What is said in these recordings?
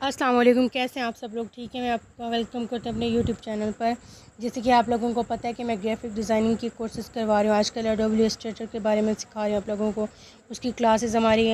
अस्सलाम वालेकुम, कैसे हैं आप सब लोग? ठीक है, मैं आपका वेलकम करती हूँ अपने यूट्यूब चैनल पर। जैसे कि आप लोगों को पता है कि मैं ग्राफिक डिज़ाइनिंग की कोर्सेज़ करवा रही हूँ। आजकल एडोबी इलस्ट्रेटर के बारे में सिखा रही हूँ आप लोगों को। उसकी क्लासेस हमारी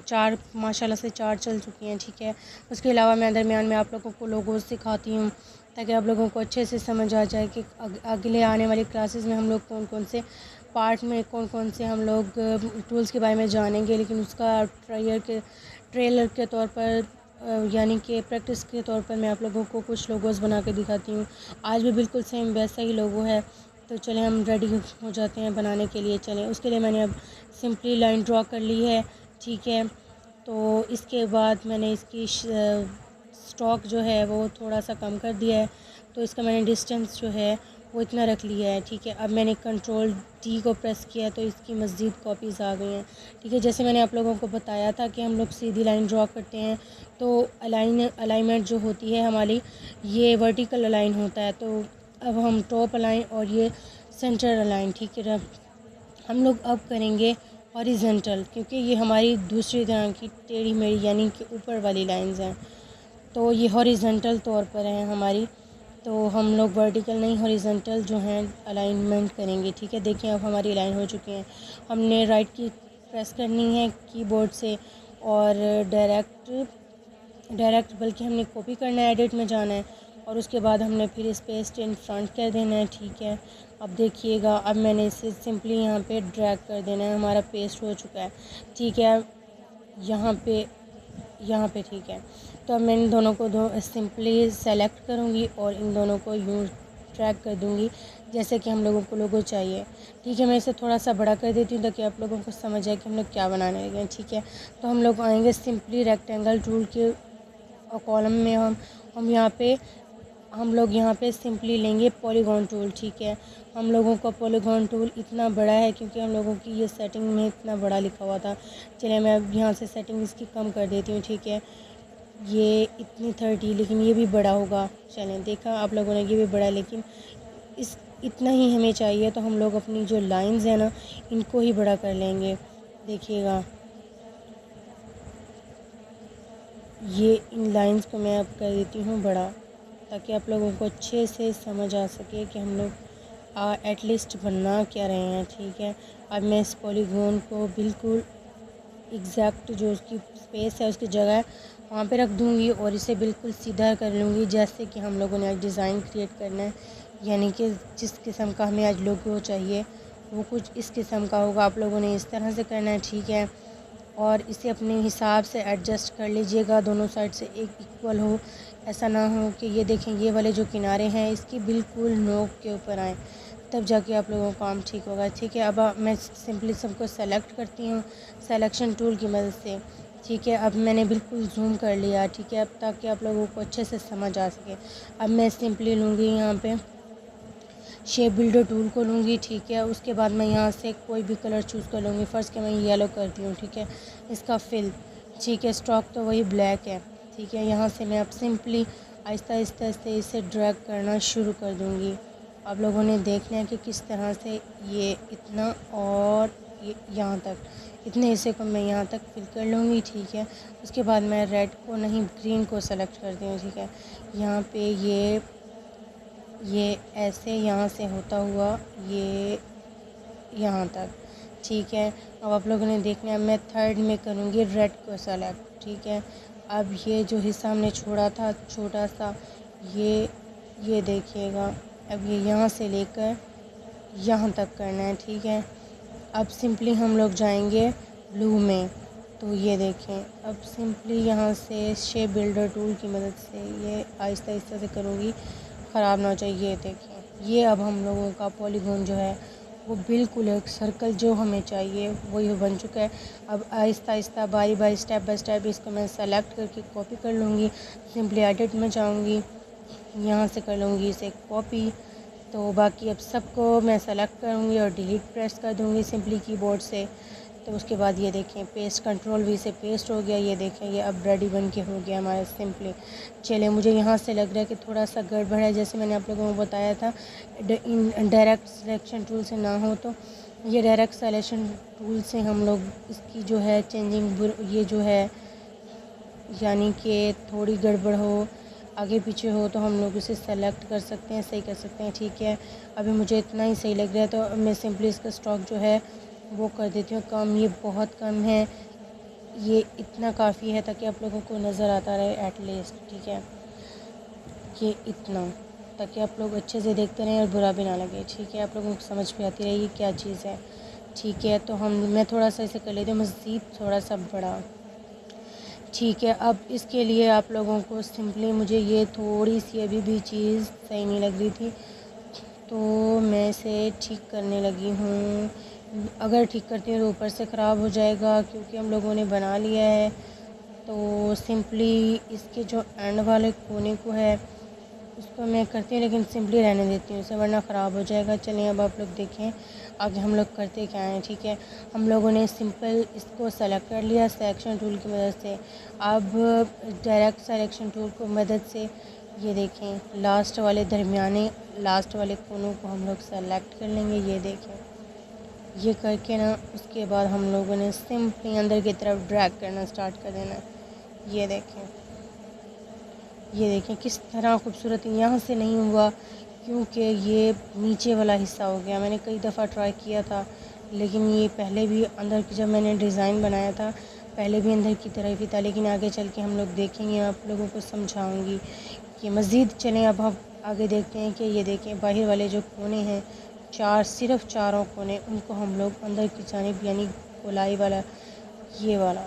4 माशाल्लाह से 4 चल चुकी हैं, ठीक है। उसके अलावा मैं दरमियान में आप लोगों को लोगोज़ सिखाती हूँ ताकि आप लोगों को अच्छे से समझ आ जाए कि अगले आने वाली क्लासेस में हम लोग कौन कौन से पार्ट में कौन कौन से हम लोग टूल्स के बारे में जानेंगे। लेकिन उसका ट्रेलर के तौर पर यानी कि प्रैक्टिस के तौर पर मैं आप लोगों को कुछ लोगोस बना के दिखाती हूँ। आज भी बिल्कुल सेम वैसा ही लोगो है। तो चलें हम रेडी हो जाते हैं बनाने के लिए। चलें, उसके लिए मैंने अब सिंपली लाइन ड्रॉ कर ली है, ठीक है। तो इसके बाद मैंने इसकी स्टॉक जो है वो थोड़ा सा कम कर दिया है। तो इसका मैंने डिस्टेंस जो है वो इतना रख लिया है, ठीक है। अब मैंने कंट्रोल डी को प्रेस किया है तो इसकी मज़ीद कॉपीज़ आ गई हैं, ठीक है। जैसे मैंने आप लोगों को बताया था कि हम लोग सीधी लाइन ड्रॉ करते हैं तो अलाइनमेंट जो होती है हमारी, ये वर्टिकल अलाइन होता है। तो अब हम टॉप अलाइन और ये सेंटर अलाइन, ठीक है। हम लोग अब करेंगे हॉरिजेंटल, क्योंकि ये हमारी दूसरी तरह की टेढ़ी मेढ़ी यानी कि ऊपर वाली लाइंस हैं। तो ये हॉरिजेंटल तौर पर हैं हमारी। तो हम लोग वर्टिकल नहीं, हॉरिजेंटल जो हैं अलाइनमेंट करेंगे, ठीक है। देखिए अब हमारी लाइन हो चुकी है। हमने राइट की प्रेस करनी है कीबोर्ड से और डायरेक्ट बल्कि हमने कॉपी करना है, एडिट में जाना है और उसके बाद हमने फिर इस पेस्ट इन फ्रंट कर देना है, ठीक है। अब देखिएगा, अब मैंने इसे सिंपली यहाँ पे ड्रैग कर देना है। हमारा पेस्ट हो चुका है, ठीक है। यहाँ पे ठीक है। तो अब मैं इन दोनों को सिंपली सेलेक्ट करूँगी और इन दोनों को यूँ ड्रैग कर दूँगी जैसे कि हम लोगों को लोगो चाहिए, ठीक है। मैं इसे थोड़ा सा बड़ा कर देती हूँ ताकि आप लोगों को समझ आए कि हम लोग क्या बनाने लगे हैं, ठीक है। तो हम लोग आएंगे सिंपली रेक्टेंगल टूल के कॉलम में। हम लोग यहाँ पे सिंपली लेंगे पॉलीगॉन टूल, ठीक है। हम लोगों का पॉलीगॉन टूल इतना बड़ा है क्योंकि हम लोगों की ये सेटिंग में इतना बड़ा लिखा हुआ था। चलिए मैं अब यहाँ से सेटिंग इसकी कम कर देती हूँ, ठीक है। ये इतनी 30, लेकिन ये भी बड़ा होगा। चलें, देखा आप लोगों ने, ये भी बड़ा है लेकिन इस इतना ही हमें चाहिए। तो हम लोग अपनी जो लाइंस हैं ना, इनको ही बड़ा कर लेंगे। देखिएगा, ये इन लाइंस को मैं अब कर देती हूँ बड़ा ताकि आप लोगों को अच्छे से समझ आ सके कि हम लोग एटलीस्ट बना क्या रहे हैं, ठीक है। अब मैं इस पॉलीगॉन को बिल्कुल एग्जैक्ट जो उसकी स्पेस है, उसकी जगह है, वहाँ पे रख दूँगी और इसे बिल्कुल सीधा कर लूँगी जैसे कि हम लोगों ने आज डिज़ाइन क्रिएट करना है। यानी कि जिस किस्म का हमें आज लोगो चाहिए वो कुछ इस किस्म का होगा। आप लोगों ने इस तरह से करना है, ठीक है। और इसे अपने हिसाब से एडजस्ट कर लीजिएगा, दोनों साइड से एक इक्वल हो। ऐसा ना हो कि ये देखें ये वाले जो किनारे हैं इसकी बिल्कुल नोक के ऊपर आए, तब जाके आप लोगों का काम ठीक होगा, ठीक है। अब मैं सिंपली सबको सेलेक्ट करती हूँ सेलेक्शन टूल की मदद से, ठीक है। अब मैंने बिल्कुल जूम कर लिया, ठीक है, अब ताकि आप लोगों को अच्छे से समझ आ सके। अब मैं सिंपली लूँगी यहाँ पे शेप बिल्डर टूल को लूँगी, ठीक है। उसके बाद मैं यहाँ से कोई भी कलर चूज़ कर लूँगी। फ़र्स्ट के मैं येलो करती हूँ, ठीक है। इसका फिल, ठीक है। स्टॉक तो वही ब्लैक है, ठीक है। यहाँ से मैं अब सिंपली आहिस्ता आहिस्ता से इसे ड्रैग करना शुरू कर दूँगी। आप लोगों ने देखना है कि किस तरह से ये इतना और ये यहाँ तक, इतने हिस्से को मैं यहाँ तक फिल कर लूँगी, ठीक है। उसके बाद मैं रेड को नहीं ग्रीन को सेलेक्ट करती हूँ, ठीक है। यहाँ पे ये ऐसे यहाँ से होता हुआ ये यहाँ तक, ठीक है। अब आप लोगों ने देखना है, मैं थर्ड में करूँगी रेड को सेलेक्ट, ठीक है। अब ये जो हिस्सा हमने छोड़ा था छोटा सा, ये देखिएगा, अब ये यहाँ से लेकर यहाँ तक करना है, ठीक है। अब सिंपली हम लोग जाएंगे ब्लू में। तो ये देखें, अब सिंपली यहाँ से शेप बिल्डर टूल की मदद से ये आहिस्ता आहिस्ता से करूँगी, ख़राब ना हो जाए। ये देखें, ये अब हम लोगों का पॉलीगॉन जो है वो बिल्कुल एक सर्कल जो हमें चाहिए वही बन चुका है। अब आहिस्ता आहिस्ता बारी बारी स्टेप बाय स्टेप इसको मैं सेलेक्ट करके कॉपी कर लूँगी। सिंपली एडिट में जाऊँगी, यहाँ से कर लूँगी इसे कॉपी। तो बाकी अब सबको मैं सेलेक्ट करूँगी और डिलीट प्रेस कर दूँगी सिंपली कीबोर्ड से। तो उसके बाद ये देखें पेस्ट, कंट्रोल वी से पेस्ट हो गया। ये देखें, ये अब रेडी बन के हो गया हमारा सिंपली। चलिए, मुझे यहाँ से लग रहा है कि थोड़ा सा गड़बड़ है, जैसे मैंने आप लोगों को बताया था डायरेक्ट सिलेक्शन टूल से ना हो तो ये डायरेक्ट सिलेक्शन टूल से हम लोग इसकी जो है चेंजिंग ये जो है यानी कि थोड़ी गड़बड़ हो, आगे पीछे हो, तो हम लोग इसे सेलेक्ट कर सकते हैं, सही कर सकते हैं। ठीक है, अभी मुझे इतना ही सही लग रहा है, तो मैं सिंपली इसका स्टॉक जो है वो कर देती हूँ कम। ये बहुत कम है, ये इतना काफ़ी है ताकि आप लोगों को नज़र आता रहे एटलीस्ट। ठीक है, ये इतना, ताकि आप लोग अच्छे से देखते रहें और बुरा भी ना लगे। ठीक है, आप लोगों को समझ भी आती रहेगी क्या चीज़ है। ठीक है, तो मैं थोड़ा सा इसे कर लेती हूँ मज़ीद थोड़ा सा बड़ा। ठीक है, अब इसके लिए आप लोगों को सिंपली, मुझे ये थोड़ी सी अभी भी चीज़ सही नहीं लग रही थी, तो मैं इसे ठीक करने लगी हूँ। अगर ठीक करती हूँ तो ऊपर से ख़राब हो जाएगा, क्योंकि हम लोगों ने बना लिया है। तो सिंपली इसके जो एंड वाले कोने को है उसको मैं करती हूँ, लेकिन सिंपली रहने देती हूँ इसे, वरना ख़राब हो जाएगा। चलिए अब आप लोग देखें आगे हम लोग करते क्या हैं। ठीक है, हम लोगों ने सिंपल इसको सेलेक्ट कर लिया सिलेक्शन टूल की मदद से। अब डायरेक्ट सिलेक्शन टूल की मदद से ये देखें लास्ट वाले दरमियाने लास्ट वाले कोनों को हम लोग सेलेक्ट कर लेंगे। ये देखें, ये करके ना उसके बाद हम लोगों ने सिंपली अंदर की तरफ ड्रैग करना स्टार्ट कर देना। ये देखें, ये देखें किस तरह खूबसूरत। यहाँ से नहीं हुआ क्योंकि ये नीचे वाला हिस्सा हो गया। मैंने कई दफ़ा ट्राई किया था, लेकिन ये पहले भी अंदर की, जब मैंने डिज़ाइन बनाया था पहले भी अंदर की तरफ ही था, लेकिन आगे चल के हम लोग देखेंगे, आप लोगों को समझाऊंगी कि मज़ीद। चलें अब हम आगे देखते हैं कि ये देखें बाहर वाले जो कोने हैं, सिर्फ चारों कोने, उनको हम लोग अंदर की जानिब यानी गोलाई वाला, ये वाला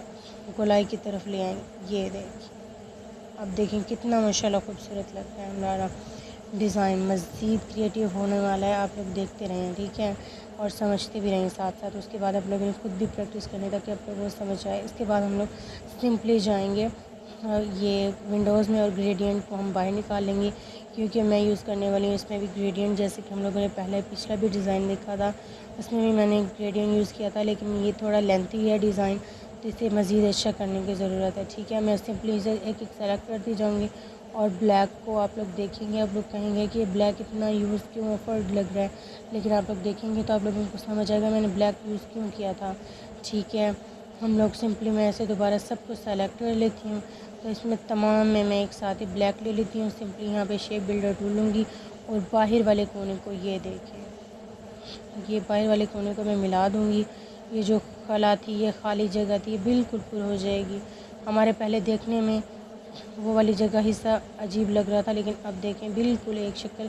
गोलाई की तरफ ले आएंगे। ये देखें, अब देखें कितना माशाल्लाह खूबसूरत लगता है हमारा डिज़ाइन। मज़ीद क्रिएटिव होने वाला है, आप लोग देखते रहें। ठीक है, और समझते भी रहें साथ साथ। उसके बाद आप लोगों ने खुद भी प्रैक्टिस करनी ताकि आप लोगों को समझ आए। इसके बाद हम लोग सिंपली जाएंगे ये विंडोज़ में, और ग्रेडियंट को हम बाहर निकाल लेंगे, क्योंकि मैं यूज़ करने वाली हूँ इसमें भी ग्रेडियंट। जैसे कि हम लोगों ने पहले पिछला भी डिज़ाइन देखा था, उसमें भी मैंने ग्रेडियंट यूज़ किया था, लेकिन ये थोड़ा लेंथी है डिज़ाइन, तो इसे मज़ीद अच्छा करने की ज़रूरत है। ठीक है, मैं सिंपली इसे एक एक सेलेक्ट करती जाऊँगी, और ब्लैक को आप लोग देखेंगे, आप लोग कहेंगे कि ब्लैक इतना यूज़ क्यों एफर्ट लग रहा है, लेकिन आप लोग देखेंगे तो आप लोगों को समझ आएगा मैंने ब्लैक यूज़ क्यों किया था। ठीक है, हम लोग सिंपली, मैं ऐसे दोबारा सब कुछ सेलेक्ट कर लेती हूँ, तो इसमें तमाम में मैं एक साथ ही ब्लैक ले लेती हूँ। सिंपली यहाँ पे शेप बिल्डर टूल लूँगी, और बाहर वाले कोने को, ये देखें, ये बाहर वाले कोने को मैं मिला दूँगी। ये जो खला थी, ये खाली जगह थी, बिल्कुल पूरी हो जाएगी। हमारे पहले देखने में वो वाली जगह हिस्सा अजीब लग रहा था, लेकिन अब देखें बिल्कुल एक शक्ल,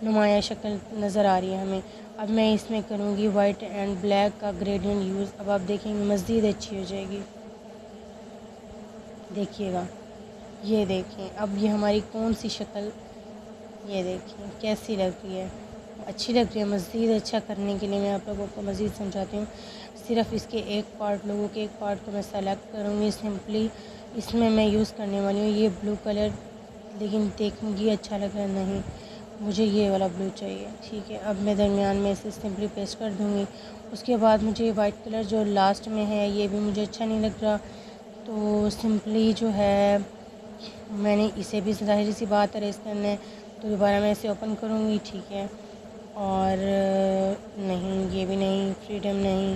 नुमाया शक्ल नज़र आ रही है हमें। अब मैं इसमें करूँगी वाइट एंड ब्लैक का ग्रेडियंट यूज़। अब आप देखेंगे मज़ीद अच्छी हो जाएगी। देखिएगा, ये देखें अब ये हमारी कौन सी शक्ल, ये देखें कैसी लग रही है, अच्छी लग रही है। मज़ीद अच्छा करने के लिए मैं आप लोगों को मज़ीद समझाती हूँ। सिर्फ इसके एक पार्ट, लोगों के एक पार्ट को मैं सेलेक्ट करूँगी सिंपली। इसमें मैं यूज़ करने वाली हूँ ये ब्लू कलर, लेकिन देखूँगी अच्छा लग रहा है, नहीं मुझे ये वाला ब्लू चाहिए। ठीक है, अब मैं दरमियान में इसे सिंपली पेस्ट कर दूँगी। उसके बाद मुझे वाइट कलर जो लास्ट में है ये भी मुझे अच्छा नहीं लग रहा, तो सिंपली जो है मैंने इसे भी ज़ाहिर सी बात है रेस करना है, तो दोबारा मैं इसे ओपन करूँगी। ठीक है, और नहीं ये भी नहीं, फ्रीडम नहीं,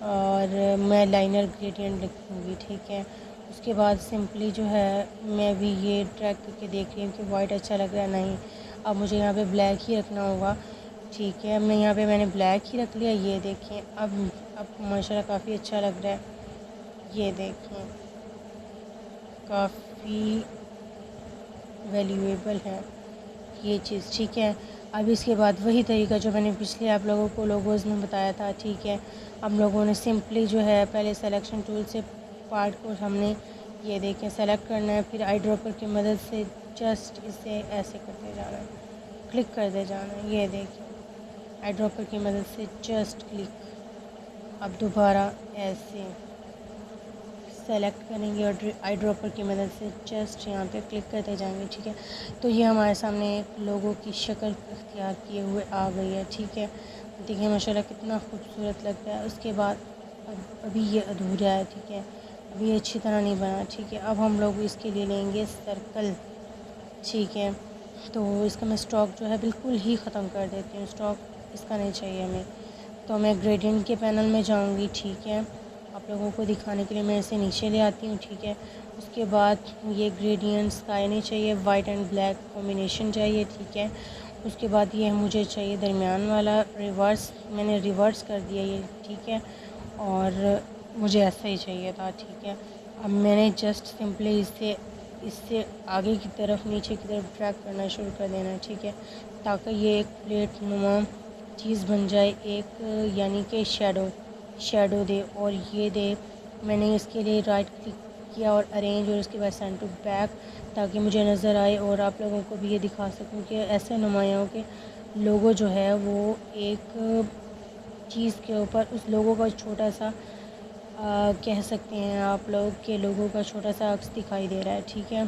और मैं लाइनर ग्रेडियंट लिखूँगी। ठीक है, उसके बाद सिंपली जो है मैं भी ये ट्रैक करके देख रही हूँ कि वाइट अच्छा लग रहा है, नहीं अब मुझे यहाँ पे ब्लैक ही रखना होगा। ठीक है, मैं यहाँ पे मैंने ब्लैक ही रख लिया। ये देखें, अब माशाल्लाह काफ़ी अच्छा लग रहा है। ये देखें काफ़ी वैल्यूएबल है ये चीज़। ठीक है, अब इसके बाद वही तरीका जो मैंने पिछले आप लोगों को लोगोज़ में बताया था। ठीक है, हम लोगों ने सिंपली जो है पहले सिलेक्शन टूल से पार्ट को हमने ये देखें सेलेक्ट करना है, फिर आई ड्रॉपर की मदद से जस्ट इसे ऐसे करते जाना है, क्लिक करते जाना है। ये देखें आई ड्रॉपर की मदद से जस्ट क्लिक। अब दोबारा ऐसे सेलेक्ट करेंगे और आई ड्रॉपर की मदद से जस्ट यहाँ पे क्लिक करते जाएंगे। ठीक है, तो ये हमारे सामने एक लोगों की शक्ल इख्तियार किए हुए आ गई है। ठीक है, देखिए माशाल्लाह कितना खूबसूरत लगता है। उसके बाद अभी ये अधूरा है। ठीक है, अभी ये अच्छी तरह नहीं बना। ठीक है, अब हम लोग इसके लिए लेंगे सर्कल। ठीक है, तो इसका मैं स्टॉक जो है बिल्कुल ही ख़त्म कर देती हूँ, स्टॉक इसका नहीं चाहिए हमें। तो मैं ग्रेडियंट के पैनल में जाऊँगी। ठीक है, आप लोगों को दिखाने के लिए मैं इसे नीचे ले आती हूँ। ठीक है, उसके बाद ये ग्रेडियंट्स का नहीं चाहिए, वाइट एंड ब्लैक कॉम्बिनेशन चाहिए, ठीक है। उसके बाद ये मुझे चाहिए दरमियान वाला रिवर्स, मैंने रिवर्स कर दिया ये, ठीक है। और मुझे ऐसा ही चाहिए था, ठीक है। अब मैंने जस्ट सिंपली इससे आगे की तरफ नीचे की तरफ ड्रैग करना शुरू कर देना है, ठीक है, ताकि ये एक प्लेट नुमा चीज़ बन जाए, एक यानी कि शेडो दे। और ये दे, मैंने इसके लिए राइट क्लिक किया और अरेंज, और उसके बाद सेंड टू बैक, ताकि मुझे नज़र आए और आप लोगों को भी ये दिखा सकूं कि ऐसे नुमायाओं के लोगो जो है वो एक चीज़ के ऊपर उस लोगों का छोटा सा कह सकते हैं आप लोग के लोगों का छोटा सा अक्स दिखाई दे रहा है, ठीक है।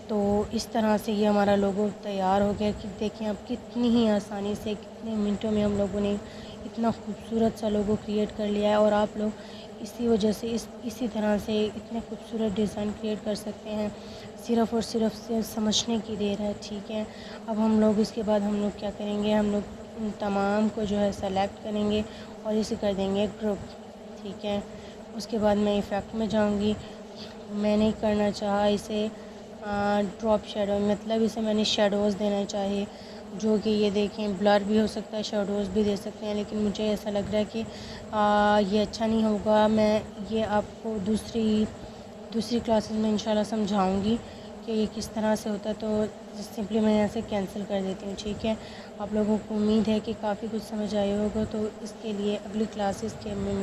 तो इस तरह से ये हमारा लोगो तैयार हो गया कि देखें अब कितनी ही आसानी से, कितने मिनटों में हम लोगों ने इतना खूबसूरत सा लोगो क्रिएट कर लिया है। और आप लोग इसी वजह से इसी तरह से इतने खूबसूरत डिज़ाइन क्रिएट कर सकते हैं, सिर्फ़ और सिर्फ समझने की देर है, ठीक है। अब हम लोग इसके बाद हम लोग क्या करेंगे, हम लोग उन तमाम को जो है सेलेक्ट करेंगे और इसे कर देंगे ग्रुप, ठीक है। उसके बाद मैं इफ़ेक्ट में जाऊंगी, मैंने करना चाहा इसे ड्रॉप शेडो, मतलब इसे मैंने शेडोज़ देना चाहिए, जो कि ये देखें ब्लर भी हो सकता है, शेडोज़ भी दे सकते हैं, लेकिन मुझे ऐसा लग रहा है कि ये अच्छा नहीं होगा। मैं ये आपको दूसरी क्लासेस में इंशाल्लाह समझाऊंगी कि ये किस तरह से होता है। तो सिंपली मैं यहाँ से कैंसिल कर देती हूँ, ठीक है। आप लोगों को उम्मीद है कि काफ़ी कुछ समझ आया होगा, तो इसके लिए अगली क्लासेस के में